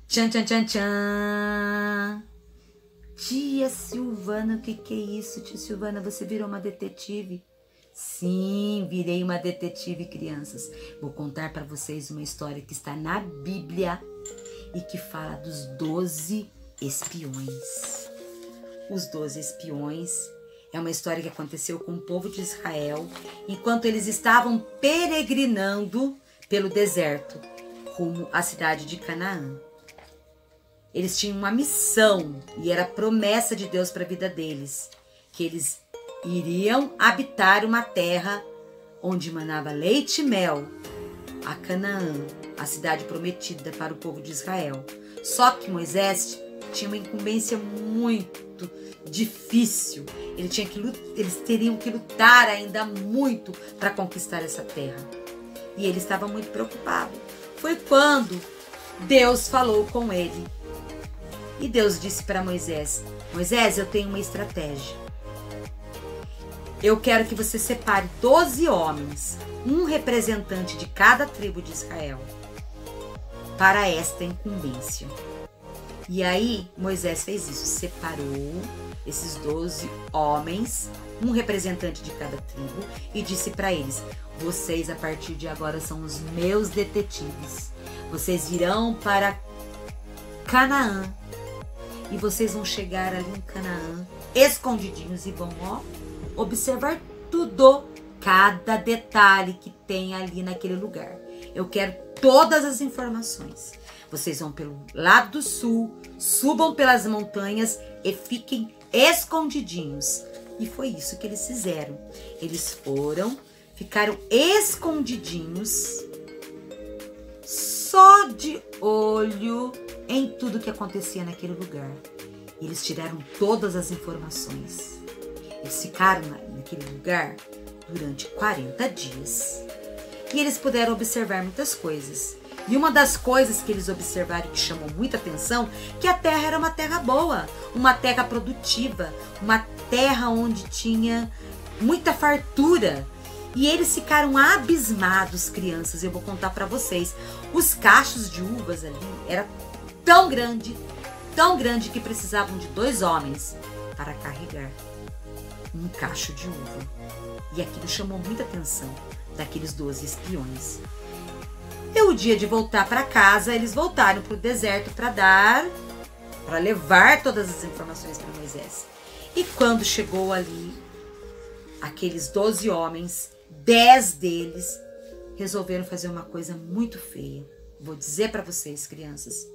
Tchan, tchan, tchan, tchan. Tia Silvana, o que é isso, tia Silvana? Você virou uma detetive? Sim, virei uma detetive, crianças. Vou contar para vocês uma história que está na Bíblia e que fala dos 12 espiões. Os 12 espiões é uma história que aconteceu com o povo de Israel enquanto eles estavam peregrinando pelo deserto rumo à cidade de Canaã. Eles tinham uma missão e era a promessa de Deus para a vida deles, que eles iriam habitar uma terra onde manava leite e mel, a Canaã, a cidade prometida para o povo de Israel. Só que Moisés tinha uma incumbência muito difícil. Eles teriam que lutar ainda muito para conquistar essa terra. E ele estava muito preocupado. Foi quando Deus falou com ele. E Deus disse para Moisés: Moisés, eu tenho uma estratégia. Eu quero que você separe 12 homens, um representante de cada tribo de Israel, para esta incumbência. E aí Moisés fez isso, separou esses 12 homens, um representante de cada tribo, e disse para eles: vocês a partir de agora são os meus detetives. Vocês irão para Canaã e vocês vão chegar ali em Canaã escondidinhos e vão observar tudo, cada detalhe que tem ali naquele lugar. Eu quero todas as informações. Vocês vão pelo lado do sul, subam pelas montanhas e fiquem escondidinhos. E foi isso que eles fizeram. Eles ficaram escondidinhos, só de olho em tudo que acontecia naquele lugar. Eles tiraram todas as informações. Eles ficaram naquele lugar durante 40 dias. E eles puderam observar muitas coisas. E uma das coisas que eles observaram que chamou muita atenção, que a terra era uma terra boa, uma terra produtiva, uma terra onde tinha muita fartura. E eles ficaram abismados, crianças. Eu vou contar para vocês. Os cachos de uvas ali era tão grande que precisavam de 2 homens para carregar um cacho de uva. E aquilo chamou muita atenção daqueles 12 espiões. E o dia de voltar para casa, eles voltaram para o deserto para levar todas as informações para Moisés. E quando chegou ali, aqueles 12 homens, 10 deles resolveram fazer uma coisa muito feia. Vou dizer para vocês, crianças,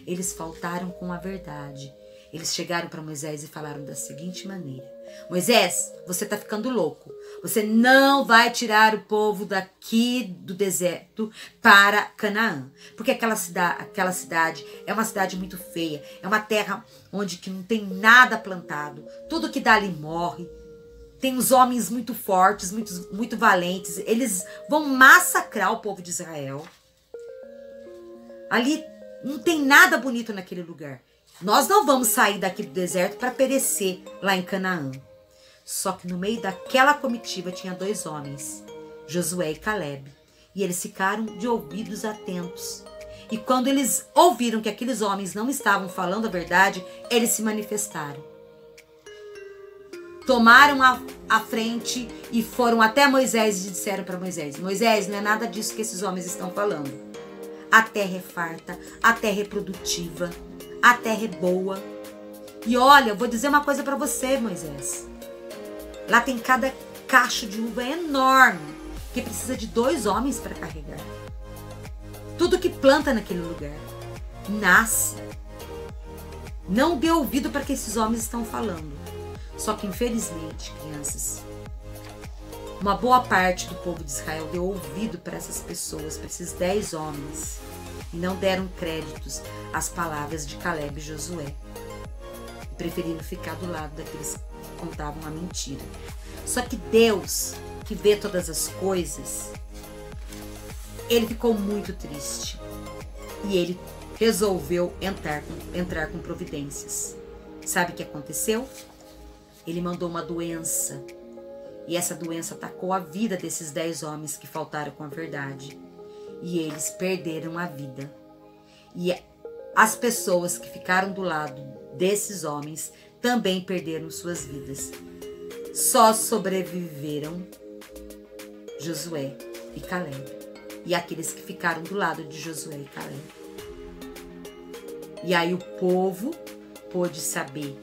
eles faltaram com a verdade. Eles chegaram para Moisés e falaram da seguinte maneira: Moisés, você está ficando louco. Você não vai tirar o povo daqui do deserto para Canaã. Porque aquela cidade é uma cidade muito feia. É uma terra onde que não tem nada plantado. Tudo que dá ali morre. Tem uns homens muito fortes, muito valentes. Eles vão massacrar o povo de Israel. Ali não tem nada bonito naquele lugar. Nós não vamos sair daqui do deserto para perecer lá em Canaã. Só que no meio daquela comitiva tinha 2 homens, Josué e Calebe. E eles ficaram de ouvidos atentos. E quando eles ouviram que aqueles homens não estavam falando a verdade, eles se manifestaram. Tomaram a frente e foram até Moisés e disseram para Moisés: Moisés, não é nada disso que esses homens estão falando. A terra é farta, a terra é produtiva, a terra é boa. E olha, eu vou dizer uma coisa para você, Moisés. Lá tem cada cacho de uva enorme que precisa de 2 homens para carregar. Tudo que planta naquele lugar nasce. Não dê ouvido para que esses homens estão falando. Só que infelizmente, crianças, uma boa parte do povo de Israel deu ouvido para essas pessoas, para esses 10 homens, e não deram créditos às palavras de Calebe e Josué, preferindo ficar do lado daqueles que contavam a mentira. Só que Deus, que vê todas as coisas, ele ficou muito triste e ele resolveu entrar com providências. Sabe o que aconteceu? Ele mandou uma doença. E essa doença atacou a vida desses 10 homens que faltaram com a verdade. E eles perderam a vida. E as pessoas que ficaram do lado desses homens também perderam suas vidas. Só sobreviveram Josué e Caleb. E aqueles que ficaram do lado de Josué e Caleb. E aí o povo pôde saber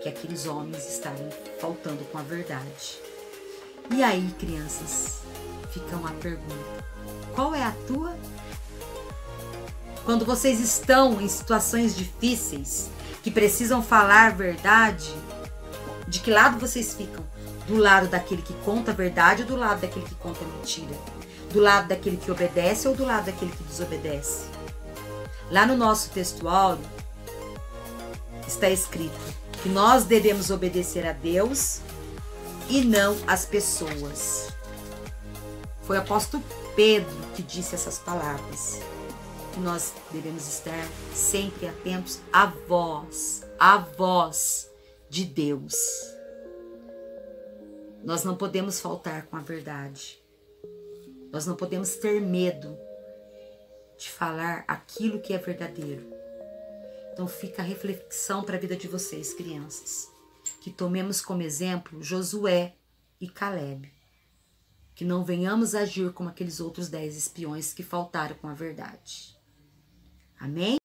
que aqueles homens estavam faltando com a verdade. E aí, crianças, fica uma pergunta. Qual é a tua? Quando vocês estão em situações difíceis, que precisam falar a verdade, de que lado vocês ficam? Do lado daquele que conta a verdade ou do lado daquele que conta a mentira? Do lado daquele que obedece ou do lado daquele que desobedece? Lá no nosso textual está escrito que nós devemos obedecer a Deus e não às pessoas. Foi o apóstolo Pedro que disse essas palavras. Que nós devemos estar sempre atentos à voz de Deus. Nós não podemos faltar com a verdade. Nós não podemos ter medo de falar aquilo que é verdadeiro. Então fica a reflexão para a vida de vocês, crianças. Que tomemos como exemplo Josué e Caleb. Que não venhamos agir como aqueles outros 10 espiões que faltaram com a verdade. Amém?